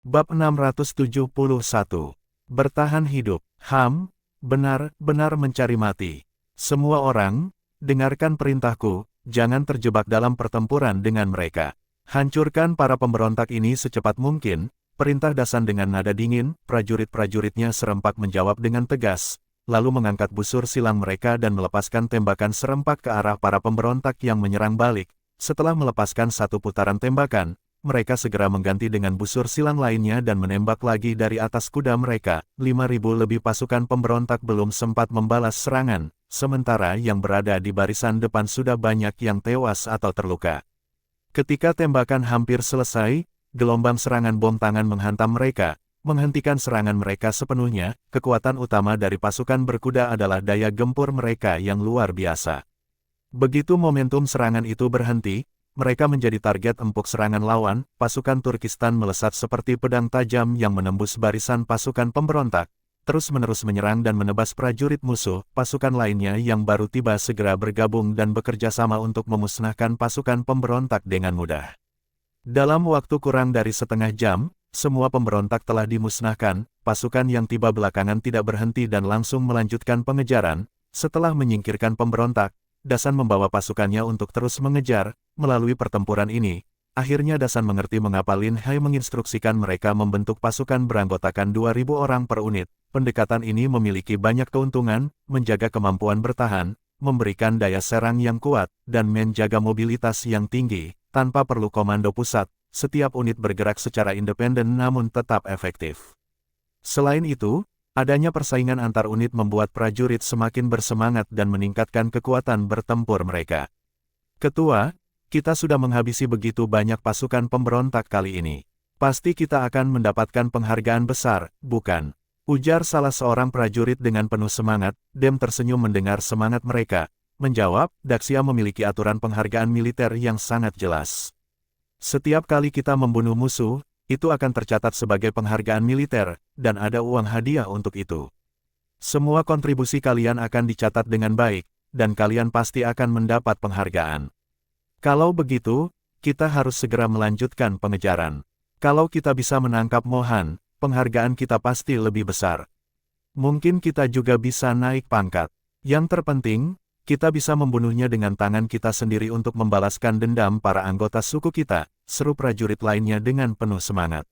Bab 671. Bertahan hidup. Benar-benar mencari mati. Semua orang, dengarkan perintahku, jangan terjebak dalam pertempuran dengan mereka. Hancurkan para pemberontak ini secepat mungkin, perintah Dasan dengan nada dingin. Prajurit-prajuritnya serempak menjawab dengan tegas, lalu mengangkat busur silang mereka dan melepaskan tembakan serempak ke arah para pemberontak yang menyerang balik. Setelah melepaskan satu putaran tembakan, mereka segera mengganti dengan busur silang lainnya dan menembak lagi dari atas kuda mereka. 5.000 lebih pasukan pemberontak belum sempat membalas serangan, sementara yang berada di barisan depan sudah banyak yang tewas atau terluka. Ketika tembakan hampir selesai, gelombang serangan bom tangan menghantam mereka, menghentikan serangan mereka sepenuhnya. Kekuatan utama dari pasukan berkuda adalah daya gempur mereka yang luar biasa. Begitu momentum serangan itu berhenti, mereka menjadi target empuk serangan lawan. Pasukan Turkistan melesat seperti pedang tajam yang menembus barisan pasukan pemberontak, terus-menerus menyerang dan menebas prajurit musuh. Pasukan lainnya yang baru tiba segera bergabung dan bekerja sama untuk memusnahkan pasukan pemberontak dengan mudah. Dalam waktu kurang dari setengah jam, semua pemberontak telah dimusnahkan. Pasukan yang tiba belakangan tidak berhenti dan langsung melanjutkan pengejaran. Setelah menyingkirkan pemberontak, Dasan membawa pasukannya untuk terus mengejar. Melalui pertempuran ini, akhirnya Dasan mengerti mengapa Lin Hai menginstruksikan mereka membentuk pasukan beranggotakan 2.000 orang per unit. Pendekatan ini memiliki banyak keuntungan, menjaga kemampuan bertahan, memberikan daya serang yang kuat, dan menjaga mobilitas yang tinggi. Tanpa perlu komando pusat, setiap unit bergerak secara independen namun tetap efektif. Selain itu, adanya persaingan antar unit membuat prajurit semakin bersemangat dan meningkatkan kekuatan bertempur mereka. Ketua, kita sudah menghabisi begitu banyak pasukan pemberontak kali ini. Pasti kita akan mendapatkan penghargaan besar, bukan? Ujar salah seorang prajurit dengan penuh semangat. Dem tersenyum mendengar semangat mereka. Menjawab, Daxia memiliki aturan penghargaan militer yang sangat jelas. Setiap kali kita membunuh musuh, itu akan tercatat sebagai penghargaan militer, dan ada uang hadiah untuk itu. Semua kontribusi kalian akan dicatat dengan baik, dan kalian pasti akan mendapat penghargaan. Kalau begitu, kita harus segera melanjutkan pengejaran. Kalau kita bisa menangkap Mohan, penghargaan kita pasti lebih besar. Mungkin kita juga bisa naik pangkat. Yang terpenting, kita bisa membunuhnya dengan tangan kita sendiri untuk membalaskan dendam para anggota suku kita, seru prajurit lainnya dengan penuh semangat.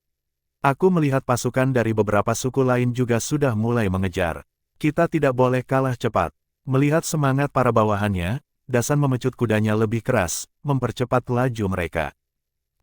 Aku melihat pasukan dari beberapa suku lain juga sudah mulai mengejar. Kita tidak boleh kalah cepat. Melihat semangat para bawahannya, Dasan memecut kudanya lebih keras, mempercepat laju mereka.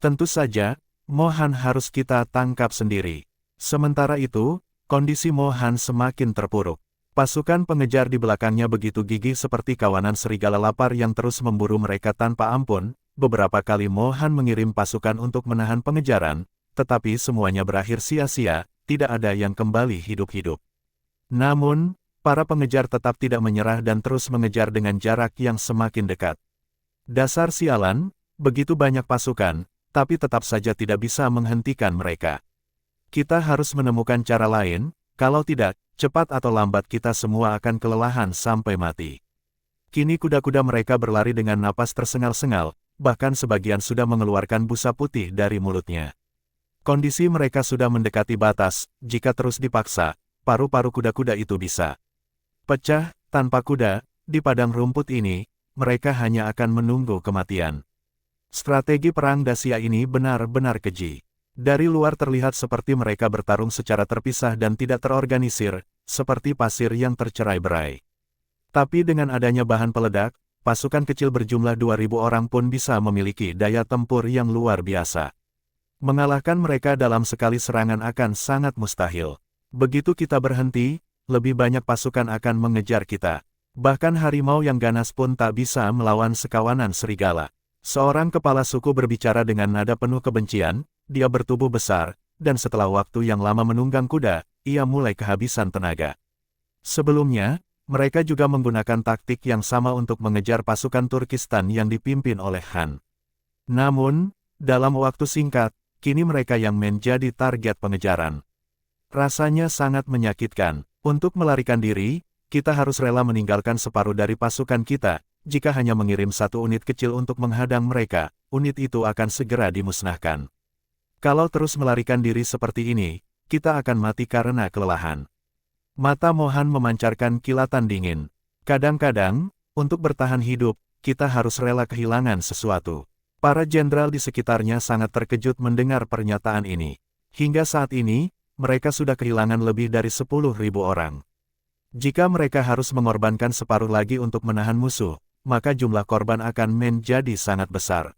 Tentu saja, Mohan harus kita tangkap sendiri. Sementara itu, kondisi Mohan semakin terpuruk. Pasukan pengejar di belakangnya begitu gigih seperti kawanan serigala lapar yang terus memburu mereka tanpa ampun. Beberapa kali Mohan mengirim pasukan untuk menahan pengejaran, tetapi semuanya berakhir sia-sia, tidak ada yang kembali hidup-hidup. Namun, para pengejar tetap tidak menyerah dan terus mengejar dengan jarak yang semakin dekat. Dasar sialan, begitu banyak pasukan, tapi tetap saja tidak bisa menghentikan mereka. Kita harus menemukan cara lain, kalau tidak, cepat atau lambat kita semua akan kelelahan sampai mati. Kini kuda-kuda mereka berlari dengan napas tersengal-sengal, bahkan sebagian sudah mengeluarkan busa putih dari mulutnya. Kondisi mereka sudah mendekati batas. Jika terus dipaksa, paru-paru kuda-kuda itu bisa pecah. Tanpa kuda, di padang rumput ini, mereka hanya akan menunggu kematian. Strategi perang Dacia ini benar-benar keji. Dari luar terlihat seperti mereka bertarung secara terpisah dan tidak terorganisir, seperti pasir yang tercerai-berai. Tapi dengan adanya bahan peledak, pasukan kecil berjumlah 2.000 orang pun bisa memiliki daya tempur yang luar biasa. Mengalahkan mereka dalam sekali serangan akan sangat mustahil. Begitu kita berhenti, lebih banyak pasukan akan mengejar kita. Bahkan harimau yang ganas pun tak bisa melawan sekawanan serigala. Seorang kepala suku berbicara dengan nada penuh kebencian. Dia bertubuh besar, dan setelah waktu yang lama menunggang kuda, ia mulai kehabisan tenaga. Sebelumnya, mereka juga menggunakan taktik yang sama untuk mengejar pasukan Turkistan yang dipimpin oleh Han. Namun, dalam waktu singkat, kini mereka yang menjadi target pengejaran. Rasanya sangat menyakitkan. Untuk melarikan diri, kita harus rela meninggalkan separuh dari pasukan kita. Jika hanya mengirim satu unit kecil untuk menghadang mereka, unit itu akan segera dimusnahkan. Kalau terus melarikan diri seperti ini, kita akan mati karena kelelahan. Mata Mohan memancarkan kilatan dingin. Kadang-kadang, untuk bertahan hidup, kita harus rela kehilangan sesuatu. Para jenderal di sekitarnya sangat terkejut mendengar pernyataan ini. Hingga saat ini, mereka sudah kehilangan lebih dari 10.000 orang. Jika mereka harus mengorbankan separuh lagi untuk menahan musuh, maka jumlah korban akan menjadi sangat besar.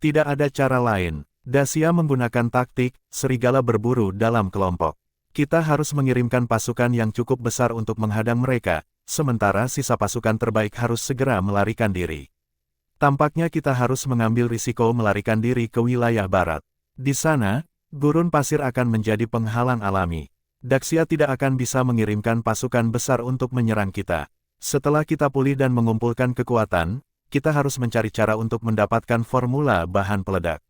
Tidak ada cara lain. Dacia menggunakan taktik serigala berburu dalam kelompok. Kita harus mengirimkan pasukan yang cukup besar untuk menghadang mereka, sementara sisa pasukan terbaik harus segera melarikan diri. Tampaknya kita harus mengambil risiko melarikan diri ke wilayah barat. Di sana, gurun pasir akan menjadi penghalang alami. Dacia tidak akan bisa mengirimkan pasukan besar untuk menyerang kita. Setelah kita pulih dan mengumpulkan kekuatan, kita harus mencari cara untuk mendapatkan formula bahan peledak.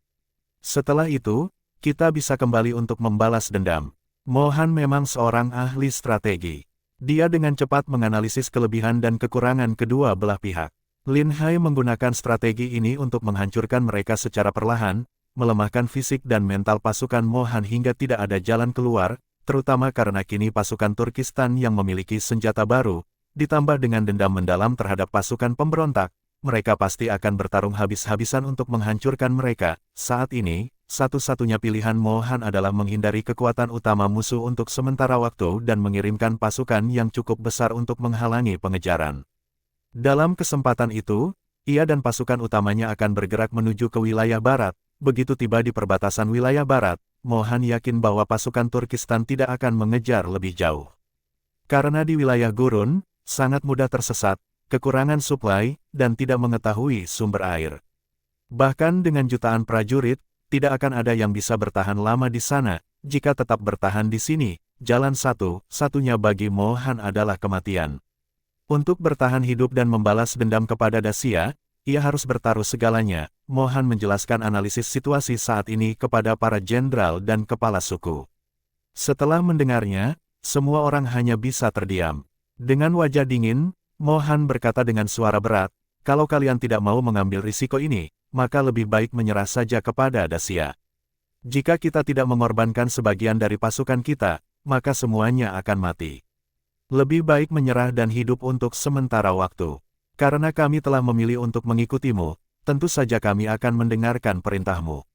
Setelah itu, kita bisa kembali untuk membalas dendam. Mohan memang seorang ahli strategi. Dia dengan cepat menganalisis kelebihan dan kekurangan kedua belah pihak. Lin Hai menggunakan strategi ini untuk menghancurkan mereka secara perlahan, melemahkan fisik dan mental pasukan Mohan hingga tidak ada jalan keluar, terutama karena kini pasukan Turkistan yang memiliki senjata baru, ditambah dengan dendam mendalam terhadap pasukan pemberontak, mereka pasti akan bertarung habis-habisan untuk menghancurkan mereka. Saat ini, satu-satunya pilihan Mohan adalah menghindari kekuatan utama musuh untuk sementara waktu dan mengirimkan pasukan yang cukup besar untuk menghalangi pengejaran. Dalam kesempatan itu, ia dan pasukan utamanya akan bergerak menuju ke wilayah barat. Begitu tiba di perbatasan wilayah barat, Mohan yakin bahwa pasukan Turkistan tidak akan mengejar lebih jauh. Karena di wilayah gurun, sangat mudah tersesat, kekurangan suplai, dan tidak mengetahui sumber air. Bahkan dengan jutaan prajurit, tidak akan ada yang bisa bertahan lama di sana. Jika tetap bertahan di sini, jalan satu-satunya bagi Mohan adalah kematian. Untuk bertahan hidup dan membalas dendam kepada Dacia, ia harus bertaruh segalanya. Mohan menjelaskan analisis situasi saat ini kepada para jenderal dan kepala suku. Setelah mendengarnya, semua orang hanya bisa terdiam. Dengan wajah dingin, Mohan berkata dengan suara berat, "Kalau kalian tidak mau mengambil risiko ini, maka lebih baik menyerah saja kepada Dacia. Jika kita tidak mengorbankan sebagian dari pasukan kita, maka semuanya akan mati. Lebih baik menyerah dan hidup untuk sementara waktu. Karena kami telah memilih untuk mengikutimu, tentu saja kami akan mendengarkan perintahmu.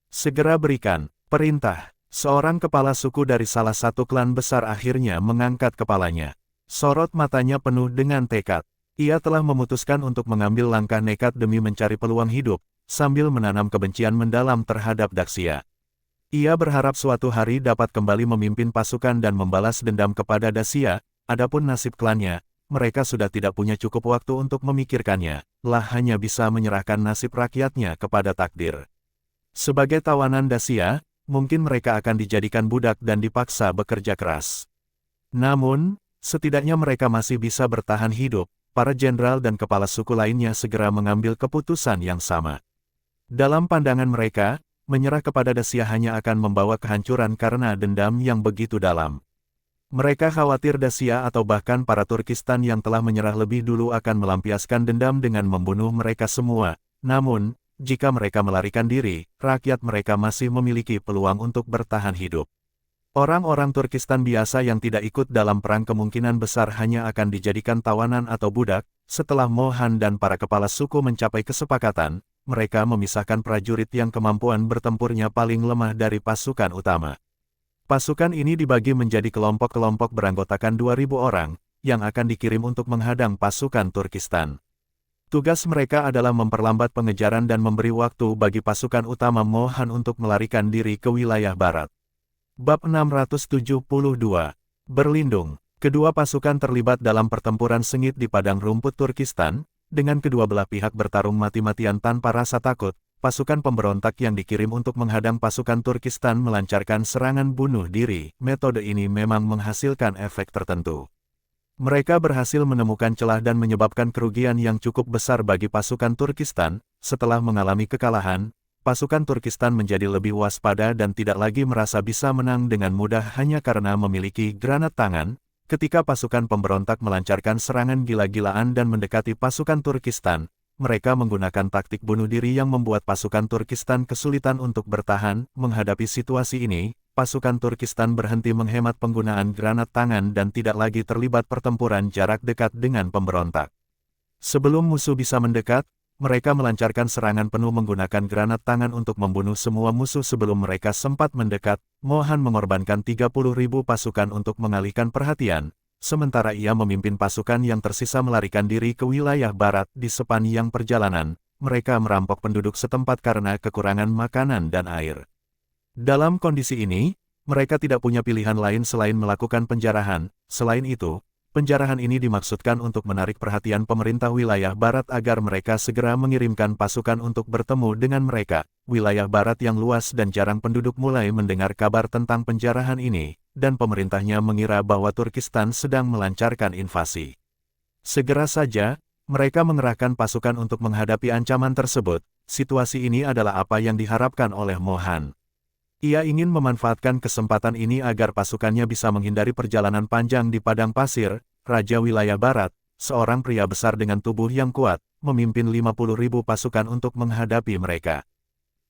Segera berikan perintah." Seorang kepala suku dari salah satu klan besar akhirnya mengangkat kepalanya. Sorot matanya penuh dengan tekad. Ia telah memutuskan untuk mengambil langkah nekat demi mencari peluang hidup, sambil menanam kebencian mendalam terhadap Dacia. Ia berharap suatu hari dapat kembali memimpin pasukan dan membalas dendam kepada Dacia. Adapun nasib klannya, mereka sudah tidak punya cukup waktu untuk memikirkannya, lah hanya bisa menyerahkan nasib rakyatnya kepada takdir. Sebagai tawanan Dacia, mungkin mereka akan dijadikan budak dan dipaksa bekerja keras. Namun, setidaknya mereka masih bisa bertahan hidup. Para jenderal dan kepala suku lainnya segera mengambil keputusan yang sama. Dalam pandangan mereka, menyerah kepada Dacia hanya akan membawa kehancuran karena dendam yang begitu dalam. Mereka khawatir Dacia atau bahkan para Turkistan yang telah menyerah lebih dulu akan melampiaskan dendam dengan membunuh mereka semua. Namun, jika mereka melarikan diri, rakyat mereka masih memiliki peluang untuk bertahan hidup. Orang-orang Turkistan biasa yang tidak ikut dalam perang kemungkinan besar hanya akan dijadikan tawanan atau budak. Setelah Mohan dan para kepala suku mencapai kesepakatan, mereka memisahkan prajurit yang kemampuan bertempurnya paling lemah dari pasukan utama. Pasukan ini dibagi menjadi kelompok-kelompok beranggotakan 2.000 orang, yang akan dikirim untuk menghadang pasukan Turkistan. Tugas mereka adalah memperlambat pengejaran dan memberi waktu bagi pasukan utama Mohan untuk melarikan diri ke wilayah barat. Bab 672. Berlindung. Kedua pasukan terlibat dalam pertempuran sengit di padang rumput Turkistan, dengan kedua belah pihak bertarung mati-matian tanpa rasa takut. Pasukan pemberontak yang dikirim untuk menghadang pasukan Turkistan melancarkan serangan bunuh diri. Metode ini memang menghasilkan efek tertentu. Mereka berhasil menemukan celah dan menyebabkan kerugian yang cukup besar bagi pasukan Turkistan. Setelah mengalami kekalahan, pasukan Turkistan menjadi lebih waspada dan tidak lagi merasa bisa menang dengan mudah hanya karena memiliki granat tangan. Ketika pasukan pemberontak melancarkan serangan gila-gilaan dan mendekati pasukan Turkistan, mereka menggunakan taktik bunuh diri yang membuat pasukan Turkistan kesulitan untuk bertahan. Menghadapi situasi ini, pasukan Turkistan berhenti menghemat penggunaan granat tangan dan tidak lagi terlibat pertempuran jarak dekat dengan pemberontak. Sebelum musuh bisa mendekat, mereka melancarkan serangan penuh menggunakan granat tangan untuk membunuh semua musuh sebelum mereka sempat mendekat. Mohan mengorbankan 30.000 pasukan untuk mengalihkan perhatian, sementara ia memimpin pasukan yang tersisa melarikan diri ke wilayah barat. Di sepanjang perjalanan, mereka merampok penduduk setempat karena kekurangan makanan dan air. Dalam kondisi ini, mereka tidak punya pilihan lain selain melakukan penjarahan. Selain itu, penjarahan ini dimaksudkan untuk menarik perhatian pemerintah wilayah barat agar mereka segera mengirimkan pasukan untuk bertemu dengan mereka. Wilayah barat yang luas dan jarang penduduk mulai mendengar kabar tentang penjarahan ini, dan pemerintahnya mengira bahwa Turkistan sedang melancarkan invasi. Segera saja, mereka mengerahkan pasukan untuk menghadapi ancaman tersebut. Situasi ini adalah apa yang diharapkan oleh Mohan. Ia ingin memanfaatkan kesempatan ini agar pasukannya bisa menghindari perjalanan panjang di padang pasir. Raja wilayah barat, seorang pria besar dengan tubuh yang kuat, memimpin 50.000 pasukan untuk menghadapi mereka.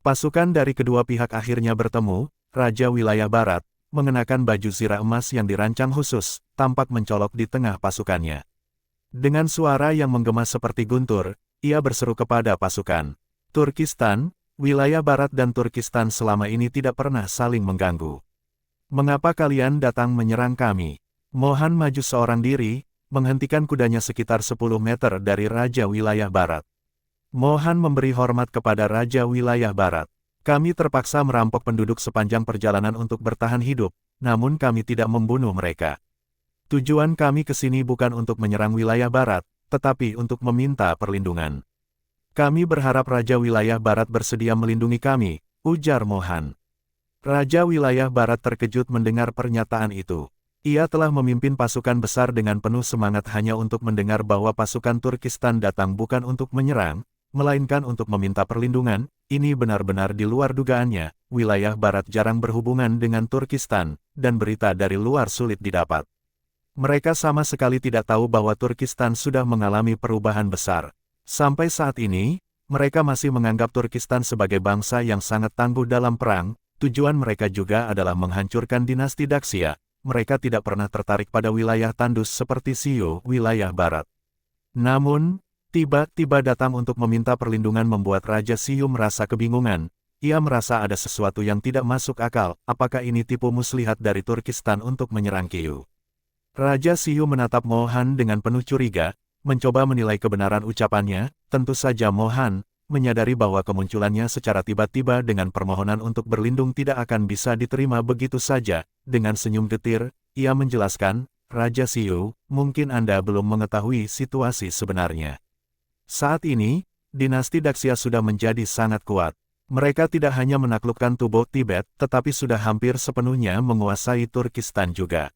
Pasukan dari kedua pihak akhirnya bertemu. Raja wilayah barat, mengenakan baju zirah emas yang dirancang khusus, tampak mencolok di tengah pasukannya. Dengan suara yang menggema seperti guntur, ia berseru kepada pasukan. Turkistan, wilayah barat dan Turkistan selama ini tidak pernah saling mengganggu. Mengapa kalian datang menyerang kami? Mohan maju seorang diri, menghentikan kudanya sekitar 10 meter dari Raja wilayah barat. Mohan memberi hormat kepada Raja wilayah barat. Kami terpaksa merampok penduduk sepanjang perjalanan untuk bertahan hidup, namun kami tidak membunuh mereka. Tujuan kami ke sini bukan untuk menyerang wilayah barat, tetapi untuk meminta perlindungan. Kami berharap Raja wilayah barat bersedia melindungi kami, ujar Mohan. Raja wilayah barat terkejut mendengar pernyataan itu. Ia telah memimpin pasukan besar dengan penuh semangat hanya untuk mendengar bahwa pasukan Turkistan datang bukan untuk menyerang, melainkan untuk meminta perlindungan. Ini benar-benar di luar dugaannya. Wilayah barat jarang berhubungan dengan Turkistan, dan berita dari luar sulit didapat. Mereka sama sekali tidak tahu bahwa Turkistan sudah mengalami perubahan besar. Sampai saat ini, mereka masih menganggap Turkistan sebagai bangsa yang sangat tangguh dalam perang. Tujuan mereka juga adalah menghancurkan dinasti Daksya. Mereka tidak pernah tertarik pada wilayah tandus seperti Siu, wilayah barat. Namun, tiba-tiba datang untuk meminta perlindungan membuat Raja Siu merasa kebingungan. Ia merasa ada sesuatu yang tidak masuk akal. Apakah ini tipu muslihat dari Turkistan untuk menyerang Siu? Raja Siu menatap Mohan dengan penuh curiga, mencoba menilai kebenaran ucapannya. Tentu saja Mohan menyadari bahwa kemunculannya secara tiba-tiba dengan permohonan untuk berlindung tidak akan bisa diterima begitu saja. Dengan senyum getir, ia menjelaskan, Raja Siu, mungkin Anda belum mengetahui situasi sebenarnya. Saat ini, dinasti Daksya sudah menjadi sangat kuat. Mereka tidak hanya menaklukkan Tubuh Tibet, tetapi sudah hampir sepenuhnya menguasai Turkistan juga.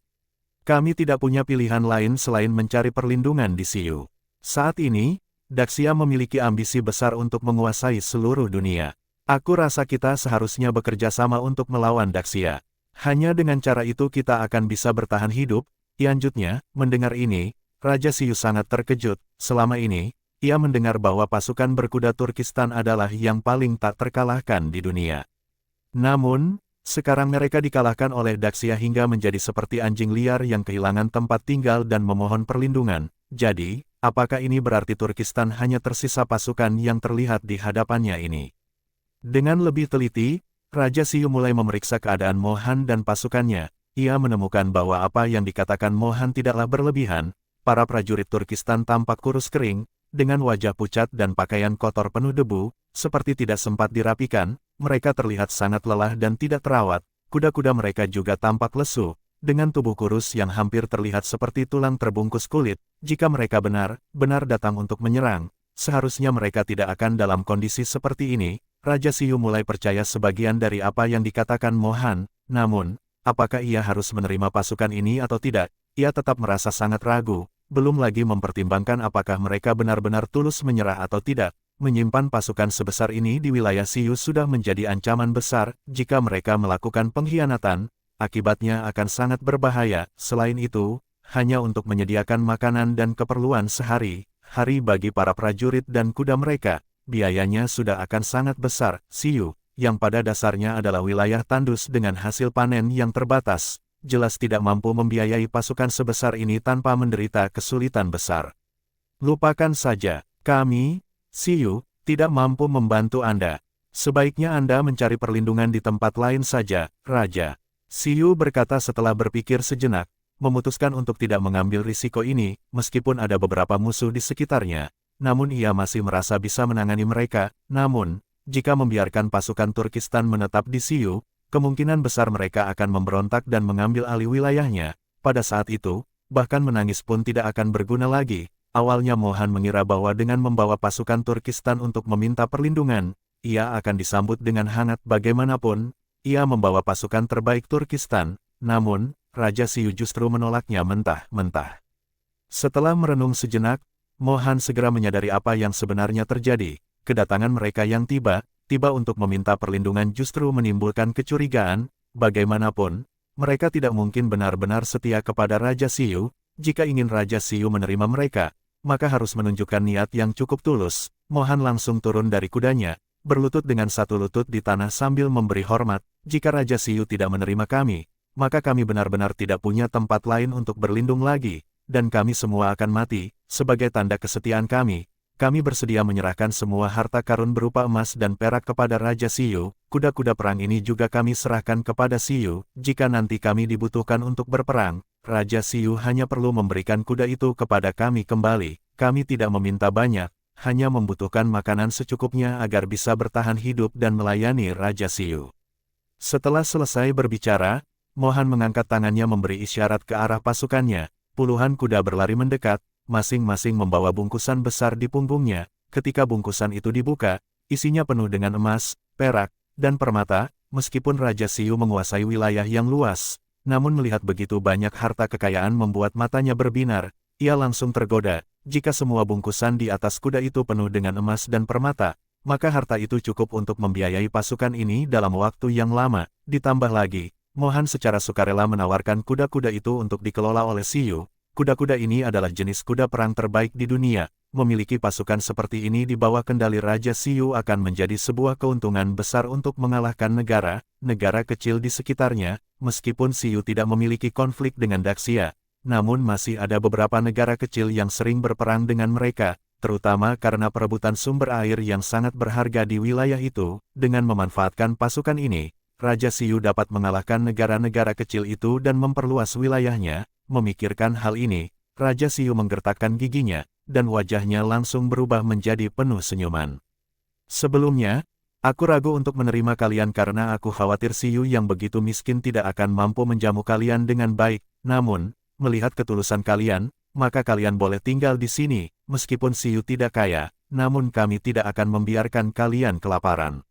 Kami tidak punya pilihan lain selain mencari perlindungan di Siu. Saat ini, Daksya memiliki ambisi besar untuk menguasai seluruh dunia. Aku rasa kita seharusnya bekerja sama untuk melawan Daksya. Hanya dengan cara itu kita akan bisa bertahan hidup. Lanjutnya, mendengar ini, Raja Siu sangat terkejut. Selama ini, ia mendengar bahwa pasukan berkuda Turkistan adalah yang paling tak terkalahkan di dunia. Namun, sekarang mereka dikalahkan oleh Daksya hingga menjadi seperti anjing liar yang kehilangan tempat tinggal dan memohon perlindungan. Jadi, apakah ini berarti Turkistan hanya tersisa pasukan yang terlihat di hadapannya ini? Dengan lebih teliti, Raja Siu mulai memeriksa keadaan Mohan dan pasukannya. Ia menemukan bahwa apa yang dikatakan Mohan tidaklah berlebihan. Para prajurit Turkistan tampak kurus kering, dengan wajah pucat dan pakaian kotor penuh debu, seperti tidak sempat dirapikan. Mereka terlihat sangat lelah dan tidak terawat. Kuda-kuda mereka juga tampak lesu, dengan tubuh kurus yang hampir terlihat seperti tulang terbungkus kulit. Jika mereka benar-benar datang untuk menyerang, seharusnya mereka tidak akan dalam kondisi seperti ini. Raja Siu mulai percaya sebagian dari apa yang dikatakan Mohan. Namun, apakah ia harus menerima pasukan ini atau tidak? Ia tetap merasa sangat ragu, belum lagi mempertimbangkan apakah mereka benar-benar tulus menyerah atau tidak. Menyimpan pasukan sebesar ini di wilayah Siu sudah menjadi ancaman besar. Jika mereka melakukan pengkhianatan, akibatnya akan sangat berbahaya. Selain itu, hanya untuk menyediakan makanan dan keperluan sehari-hari, hari bagi para prajurit dan kuda mereka, biayanya sudah akan sangat besar. Siyu, yang pada dasarnya adalah wilayah tandus dengan hasil panen yang terbatas, jelas tidak mampu membiayai pasukan sebesar ini tanpa menderita kesulitan besar. Lupakan saja, kami, Siyu, tidak mampu membantu Anda. Sebaiknya Anda mencari perlindungan di tempat lain saja, Raja. Siyu berkata setelah berpikir sejenak, memutuskan untuk tidak mengambil risiko ini, meskipun ada beberapa musuh di sekitarnya. Namun ia masih merasa bisa menangani mereka. Namun, jika membiarkan pasukan Turkistan menetap di Siyu, kemungkinan besar mereka akan memberontak dan mengambil alih wilayahnya. Pada saat itu, bahkan menangis pun tidak akan berguna lagi. Awalnya Mohan mengira bahwa dengan membawa pasukan Turkistan untuk meminta perlindungan, ia akan disambut dengan hangat. Bagaimanapun, ia membawa pasukan terbaik Turkistan, namun, Raja Siyu justru menolaknya mentah-mentah. Setelah merenung sejenak, Mohan segera menyadari apa yang sebenarnya terjadi. Kedatangan mereka yang tiba-tiba untuk meminta perlindungan justru menimbulkan kecurigaan. Bagaimanapun, mereka tidak mungkin benar-benar setia kepada Raja Siyu. Jika ingin Raja Siyu menerima mereka, maka harus menunjukkan niat yang cukup tulus. Mohan langsung turun dari kudanya, berlutut dengan satu lutut di tanah sambil memberi hormat. Jika Raja Siyu tidak menerima kami, maka kami benar-benar tidak punya tempat lain untuk berlindung lagi, dan kami semua akan mati. Sebagai tanda kesetiaan kami bersedia menyerahkan semua harta karun berupa emas dan perak kepada Raja Siyu. Kuda-kuda perang ini juga kami serahkan kepada Siyu. Jika nanti kami dibutuhkan untuk berperang, Raja Siyu hanya perlu memberikan kuda itu kepada kami kembali. Kami tidak meminta banyak, hanya membutuhkan makanan secukupnya agar bisa bertahan hidup dan melayani Raja Siyu. Setelah selesai berbicara, Mohan mengangkat tangannya memberi isyarat ke arah pasukannya. Puluhan kuda berlari mendekat, masing-masing membawa bungkusan besar di punggungnya. Ketika bungkusan itu dibuka, isinya penuh dengan emas, perak, dan permata. Meskipun Raja Siyu menguasai wilayah yang luas, namun melihat begitu banyak harta kekayaan membuat matanya berbinar. Ia langsung tergoda. Jika semua bungkusan di atas kuda itu penuh dengan emas dan permata, maka harta itu cukup untuk membiayai pasukan ini dalam waktu yang lama. Ditambah lagi, Mohan secara sukarela menawarkan kuda-kuda itu untuk dikelola oleh Siyu. Kuda-kuda ini adalah jenis kuda perang terbaik di dunia. Memiliki pasukan seperti ini di bawah kendali Raja Siyu akan menjadi sebuah keuntungan besar untuk mengalahkan negara kecil di sekitarnya. Meskipun Siyu tidak memiliki konflik dengan Daxia, namun masih ada beberapa negara kecil yang sering berperang dengan mereka, terutama karena perebutan sumber air yang sangat berharga di wilayah itu. Dengan memanfaatkan pasukan ini, Raja Siyu dapat mengalahkan negara-negara kecil itu dan memperluas wilayahnya. Memikirkan hal ini, Raja Siyu menggertakkan giginya, dan wajahnya langsung berubah menjadi penuh senyuman. Sebelumnya, aku ragu untuk menerima kalian karena aku khawatir Siyu yang begitu miskin tidak akan mampu menjamu kalian dengan baik. Namun, melihat ketulusan kalian, maka kalian boleh tinggal di sini. Meskipun Siyu tidak kaya, namun kami tidak akan membiarkan kalian kelaparan.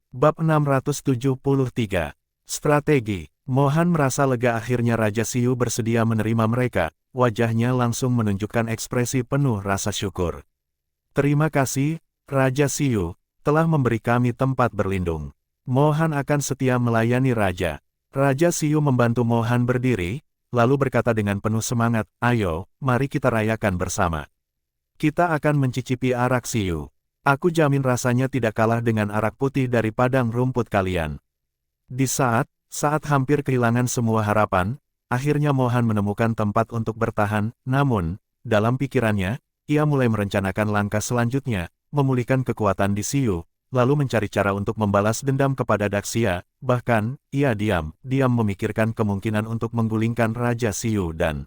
Bab 673. Strategi. Mohan merasa lega akhirnya Raja Siyu bersedia menerima mereka. Wajahnya langsung menunjukkan ekspresi penuh rasa syukur. Terima kasih, Raja Siyu, telah memberi kami tempat berlindung. Mohan akan setia melayani Raja. Raja Siyu membantu Mohan berdiri, lalu berkata dengan penuh semangat, ayo, mari kita rayakan bersama. Kita akan mencicipi arak Siyu. Aku jamin rasanya tidak kalah dengan arak putih dari padang rumput kalian. Di saat hampir kehilangan semua harapan, akhirnya Mohan menemukan tempat untuk bertahan. Namun, dalam pikirannya, ia mulai merencanakan langkah selanjutnya, memulihkan kekuatan di Siyu, lalu mencari cara untuk membalas dendam kepada Daxia. Bahkan, ia diam memikirkan kemungkinan untuk menggulingkan Raja Siyu dan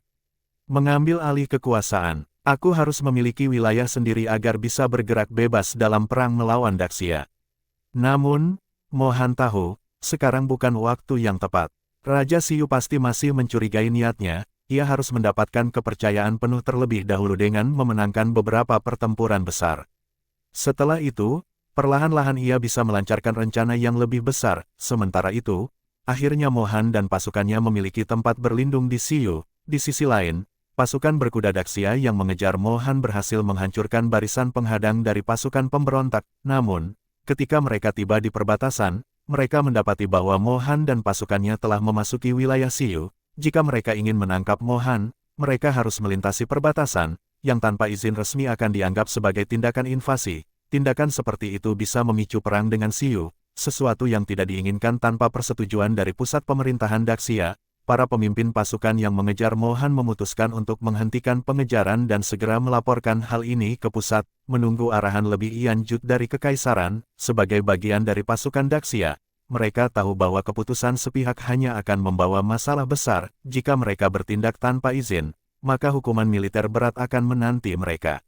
mengambil alih kekuasaan. Aku harus memiliki wilayah sendiri agar bisa bergerak bebas dalam perang melawan Daxia. Namun, Mohan tahu, sekarang bukan waktu yang tepat. Raja Siyu pasti masih mencurigai niatnya. Ia harus mendapatkan kepercayaan penuh terlebih dahulu dengan memenangkan beberapa pertempuran besar. Setelah itu, perlahan-lahan ia bisa melancarkan rencana yang lebih besar. Sementara itu, akhirnya Mohan dan pasukannya memiliki tempat berlindung di Siyu. Di sisi lain, pasukan berkuda Daxia yang mengejar Mohan berhasil menghancurkan barisan penghadang dari pasukan pemberontak. Namun, ketika mereka tiba di perbatasan, mereka mendapati bahwa Mohan dan pasukannya telah memasuki wilayah Siyu. Jika mereka ingin menangkap Mohan, mereka harus melintasi perbatasan. yang tanpa izin resmi akan dianggap sebagai tindakan invasi. Tindakan seperti itu bisa memicu perang dengan Siyu, sesuatu yang tidak diinginkan tanpa persetujuan dari pusat pemerintahan Daxia. Para pemimpin pasukan yang mengejar Mohan memutuskan untuk menghentikan pengejaran dan segera melaporkan hal ini ke pusat, menunggu arahan lebih lanjut dari Kekaisaran. Sebagai bagian dari pasukan Daxia, mereka tahu bahwa keputusan sepihak hanya akan membawa masalah besar. Jika mereka bertindak tanpa izin, maka hukuman militer berat akan menanti mereka.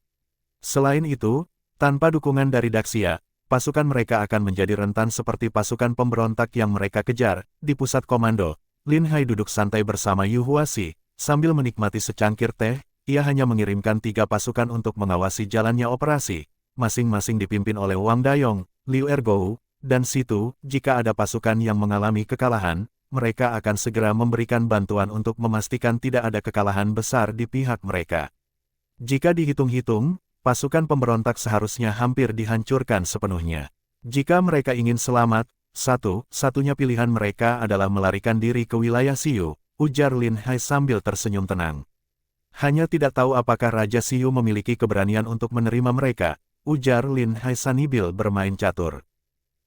Selain itu, tanpa dukungan dari Daxia, pasukan mereka akan menjadi rentan seperti pasukan pemberontak yang mereka kejar. Di pusat komando, Lin Hai duduk santai bersama Yu Huaxi, sambil menikmati secangkir teh. Ia hanya mengirimkan 3 pasukan untuk mengawasi jalannya operasi, masing-masing dipimpin oleh Wang Dayong, Liu Ergou, dan Situ. Jika ada pasukan yang mengalami kekalahan, mereka akan segera memberikan bantuan untuk memastikan tidak ada kekalahan besar di pihak mereka. Jika dihitung-hitung, pasukan pemberontak seharusnya hampir dihancurkan sepenuhnya. Jika mereka ingin selamat, satu-satunya pilihan mereka adalah melarikan diri ke wilayah Siyu, ujar Lin Hai sambil tersenyum tenang. Hanya tidak tahu apakah Raja Siyu memiliki keberanian untuk menerima mereka, ujar Lin Hai sambil bermain catur.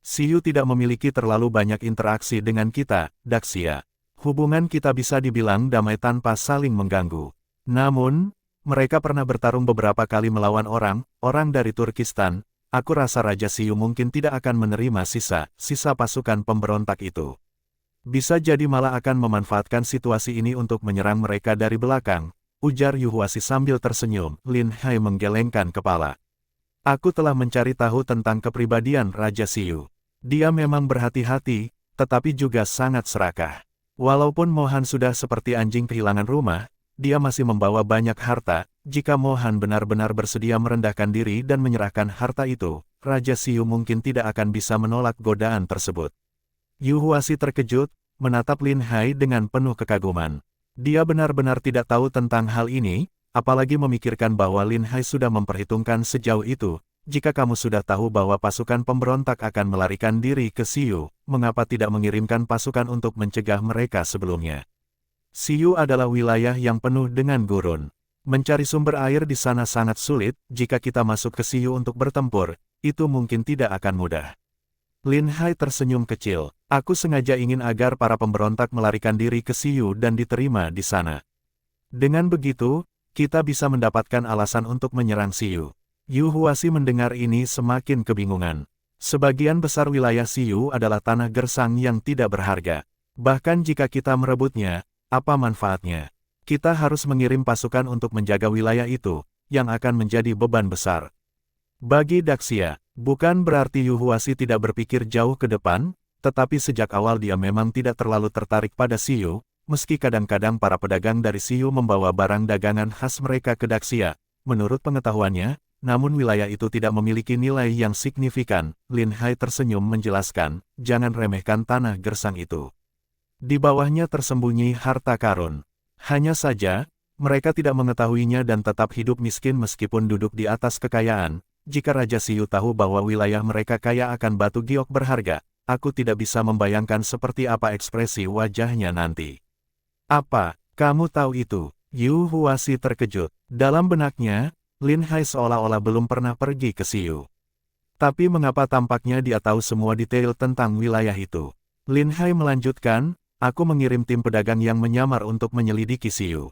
Siyu tidak memiliki terlalu banyak interaksi dengan kita, Daxia. Hubungan kita bisa dibilang damai tanpa saling mengganggu. Namun, mereka pernah bertarung beberapa kali melawan orang dari Turkistan. Aku rasa Raja Siyu mungkin tidak akan menerima sisa pasukan pemberontak itu. Bisa jadi malah akan memanfaatkan situasi ini untuk menyerang mereka dari belakang, ujar Yu Huaxi sambil tersenyum. Lin Hai menggelengkan kepala. Aku telah mencari tahu tentang kepribadian Raja Siyu. Dia memang berhati-hati, tetapi juga sangat serakah. Walaupun Mohan sudah seperti anjing kehilangan rumah, dia masih membawa banyak harta. Jika Mohan benar-benar bersedia merendahkan diri dan menyerahkan harta itu, Raja Siyu mungkin tidak akan bisa menolak godaan tersebut. Yu Huaxi terkejut, menatap Lin Hai dengan penuh kekaguman. Dia benar-benar tidak tahu tentang hal ini, apalagi memikirkan bahwa Lin Hai sudah memperhitungkan sejauh itu. Jika kamu sudah tahu bahwa pasukan pemberontak akan melarikan diri ke Siyu, mengapa tidak mengirimkan pasukan untuk mencegah mereka sebelumnya? Siyu adalah wilayah yang penuh dengan gurun. Mencari sumber air di sana sangat sulit. Jika kita masuk ke Siyu untuk bertempur, itu mungkin tidak akan mudah. Lin Hai tersenyum kecil. Aku sengaja ingin agar para pemberontak melarikan diri ke Siyu dan diterima di sana. Dengan begitu, kita bisa mendapatkan alasan untuk menyerang Siyu. Yu Huaxi mendengar ini semakin kebingungan. Sebagian besar wilayah Siyu adalah tanah gersang yang tidak berharga. Bahkan jika kita merebutnya, apa manfaatnya? Kita harus mengirim pasukan untuk menjaga wilayah itu, yang akan menjadi beban besar. Bagi Daxia, bukan berarti Yu Huaxi tidak berpikir jauh ke depan, tetapi sejak awal dia memang tidak terlalu tertarik pada Siyu, meski kadang-kadang para pedagang dari Siyu membawa barang dagangan khas mereka ke Daxia. Menurut pengetahuannya, namun wilayah itu tidak memiliki nilai yang signifikan. Lin Hai tersenyum menjelaskan, jangan remehkan tanah gersang itu. Di bawahnya tersembunyi harta karun. Hanya saja, mereka tidak mengetahuinya dan tetap hidup miskin meskipun duduk di atas kekayaan. Jika Raja Siyu tahu bahwa wilayah mereka kaya akan batu giok berharga, aku tidak bisa membayangkan seperti apa ekspresi wajahnya nanti. Apa, kamu tahu itu? Yu Huaxi terkejut. Dalam benaknya, Lin Hai seolah-olah belum pernah pergi ke Siyu. Tapi mengapa tampaknya dia tahu semua detail tentang wilayah itu? Lin Hai melanjutkan, aku mengirim tim pedagang yang menyamar untuk menyelidiki Siyu.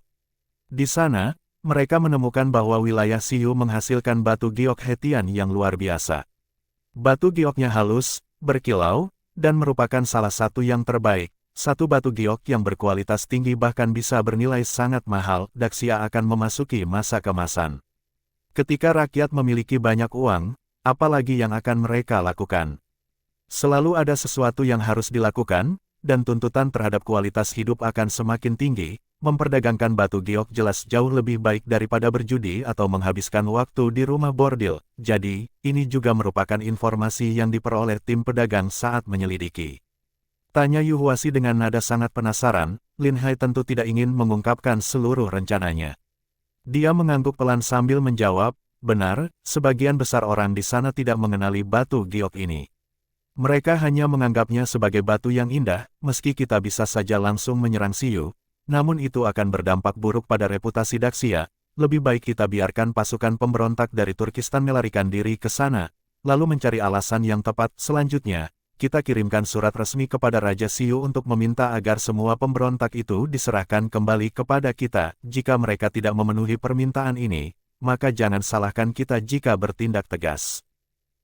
Di sana, mereka menemukan bahwa wilayah Siyu menghasilkan batu giok Hetian yang luar biasa. Batu gioknya halus, berkilau, dan merupakan salah satu yang terbaik. Satu batu giok yang berkualitas tinggi bahkan bisa bernilai sangat mahal. Daxia akan memasuki masa kemasan. Ketika rakyat memiliki banyak uang, apalagi yang akan mereka lakukan? Selalu ada sesuatu yang harus dilakukan, dan tuntutan terhadap kualitas hidup akan semakin tinggi. Memperdagangkan batu giok jelas jauh lebih baik daripada berjudi atau menghabiskan waktu di rumah bordil. Jadi, ini juga merupakan informasi yang diperoleh tim pedagang saat menyelidiki. Tanya Yu Huaxi dengan nada sangat penasaran. Lin Hai tentu tidak ingin mengungkapkan seluruh rencananya. Dia mengangguk pelan sambil menjawab, benar, sebagian besar orang di sana tidak mengenali batu giok ini. Mereka hanya menganggapnya sebagai batu yang indah. Meski kita bisa saja langsung menyerang Siyu, namun itu akan berdampak buruk pada reputasi Daxia. lebih baik kita biarkan pasukan pemberontak dari Turkistan melarikan diri ke sana, lalu mencari alasan yang tepat. Selanjutnya, kita kirimkan surat resmi kepada Raja Siu untuk meminta agar semua pemberontak itu diserahkan kembali kepada kita. Jika mereka tidak memenuhi permintaan ini, maka jangan salahkan kita jika bertindak tegas.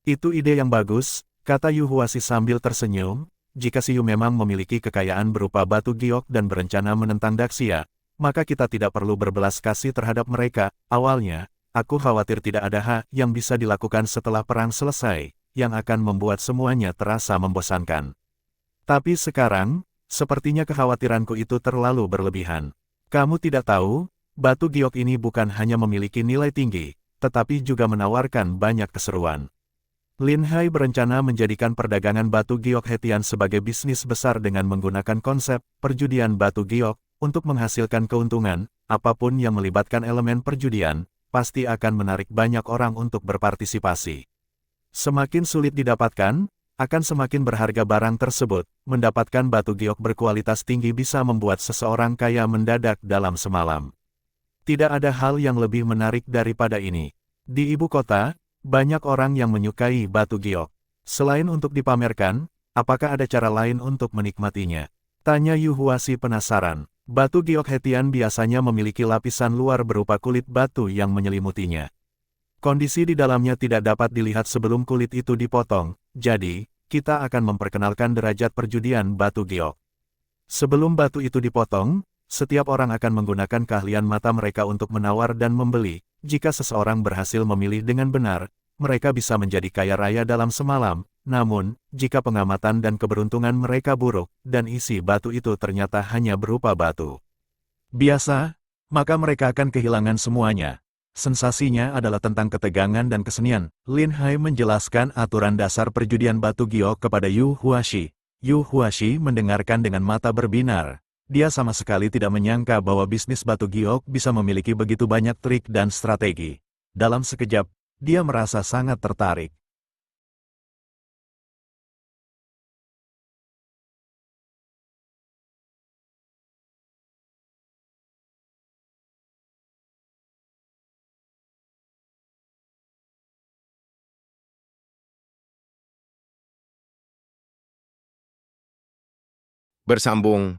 Itu ide yang bagus, kata Yu Huashi sambil tersenyum. Jika Siu memang memiliki kekayaan berupa batu giok dan berencana menentang Daxia, maka kita tidak perlu berbelas kasih terhadap mereka. Awalnya, aku khawatir tidak ada hal yang bisa dilakukan setelah perang selesai, yang akan membuat semuanya terasa membosankan. Tapi sekarang, sepertinya kekhawatiranku itu terlalu berlebihan. Kamu tidak tahu, batu giok ini bukan hanya memiliki nilai tinggi, tetapi juga menawarkan banyak keseruan. Lin Hai berencana menjadikan perdagangan batu giok Hetian sebagai bisnis besar dengan menggunakan konsep perjudian batu giok untuk menghasilkan keuntungan. Apapun yang melibatkan elemen perjudian, pasti akan menarik banyak orang untuk berpartisipasi. Semakin sulit didapatkan, akan semakin berharga barang tersebut. Mendapatkan batu giok berkualitas tinggi bisa membuat seseorang kaya mendadak dalam semalam. Tidak ada hal yang lebih menarik daripada ini. Di ibu kota, banyak orang yang menyukai batu giok. Selain untuk dipamerkan, apakah ada cara lain untuk menikmatinya? Tanya Yu Huashi penasaran. Batu giok Hetian biasanya memiliki lapisan luar berupa kulit batu yang menyelimutinya. Kondisi di dalamnya tidak dapat dilihat sebelum kulit itu dipotong, jadi, kita akan memperkenalkan derajat perjudian batu giok. Sebelum batu itu dipotong, setiap orang akan menggunakan keahlian mata mereka untuk menawar dan membeli. Jika seseorang berhasil memilih dengan benar, mereka bisa menjadi kaya raya dalam semalam. Namun, jika pengamatan dan keberuntungan mereka buruk, dan isi batu itu ternyata hanya berupa batu biasa, maka mereka akan kehilangan semuanya. Sensasinya adalah tentang ketegangan dan kesenian. Lin Hai menjelaskan aturan dasar perjudian batu giok kepada Yu Huashi. Yu Huashi mendengarkan dengan mata berbinar. Dia sama sekali tidak menyangka bahwa bisnis batu giok bisa memiliki begitu banyak trik dan strategi. Dalam sekejap, dia merasa sangat tertarik. Bersambung